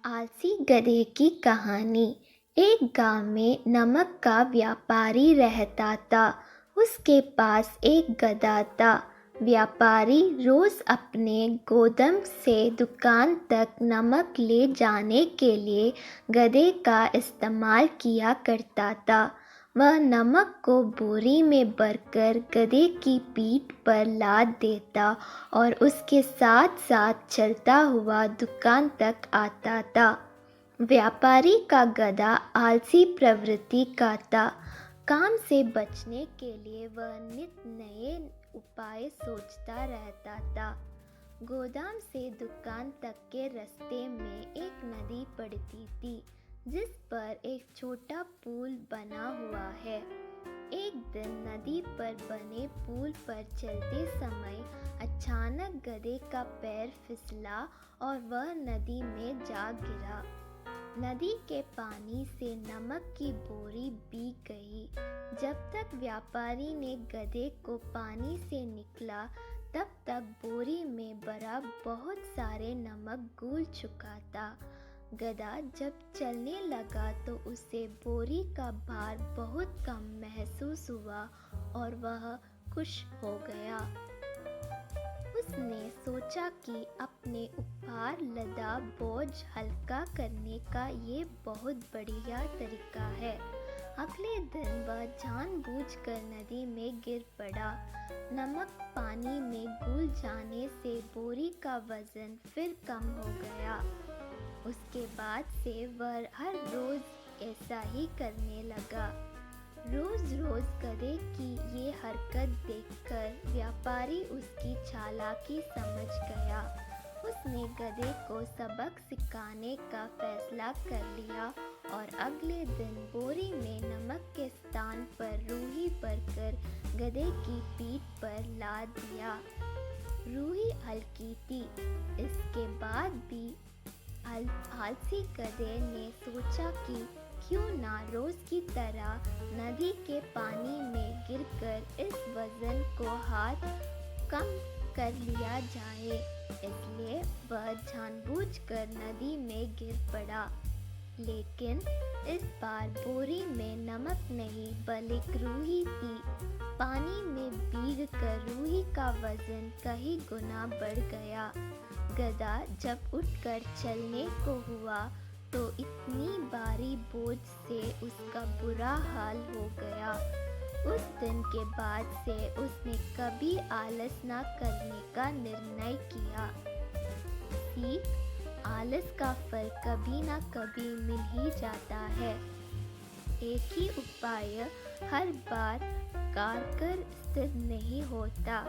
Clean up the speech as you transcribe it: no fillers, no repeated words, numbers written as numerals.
आलसी गधे की कहानी। एक गांव में नमक का व्यापारी रहता था। उसके पास एक गधा था। व्यापारी रोज अपने गोदाम से दुकान तक नमक ले जाने के लिए गधे का इस्तेमाल किया करता था। वह नमक को बोरी में भरकर गधे की पीठ पर लाद देता और उसके साथ साथ चलता हुआ दुकान तक आता था। व्यापारी का गधा आलसी प्रवृत्ति का था। काम से बचने के लिए वह नित नए उपाय सोचता रहता था। गोदाम से दुकान तक के रास्ते में एक नदी पड़ती थी, जिस पर एक छोटा पुल बना हुआ है। एक दिन नदी पर बने पुल पर चलते समय अचानक गधे का पैर फिसला और वह नदी में जा गिरा। नदी के पानी से नमक की बोरी भीग गई। जब तक व्यापारी ने गधे को पानी से निकला, तब तक बोरी में भरा बहुत सारे नमक घुल चुका था। गधा जब चलने लगा तो उसे बोरी का भार बहुत कम महसूस हुआ और वह खुश हो गया। उसने सोचा कि अपने ऊपर लदा बोझ हल्का करने का ये बहुत बढ़िया तरीका है। अगले दिन वह जानबूझकर नदी में गिर पड़ा। नमक पानी में घुल जाने से बोरी का वजन फिर कम हो गया। उसके बाद से वह हर रोज ऐसा ही करने लगा। रोज रोज गधे की ये हरकत देखकर व्यापारी उसकी चालाकी समझ गया। उसने गधे को सबक सिखाने का फैसला कर लिया और अगले दिन बोरी में नमक के स्थान पर रूही भरकर गधे की पीठ पर लाद दिया। रूही हल्की थी। इसके बाद भी आलसी गधे ने सोचा कि क्यों ना रोज की तरह नदी के पानी में गिरकर इस वजन को हाथ कम कर लिया जाए। इसलिए वह जानबूझकर नदी में गिर पड़ा। लेकिन इस बार बोरी में नमक नहीं बल्कि रूही थी। पानी में भीगकर रूही का वजन कई गुना बढ़ गया। गधा जब उठकर चलने को हुआ तो इतनी भारी बोझ से उसका बुरा हाल हो गया। उस दिन के बाद से उसने कभी आलस न करने का निर्णय किया। सीख: आलस का फल कभी न कभी मिल ही जाता है। एक ही उपाय हर बार कारगर सिद्ध नहीं होता।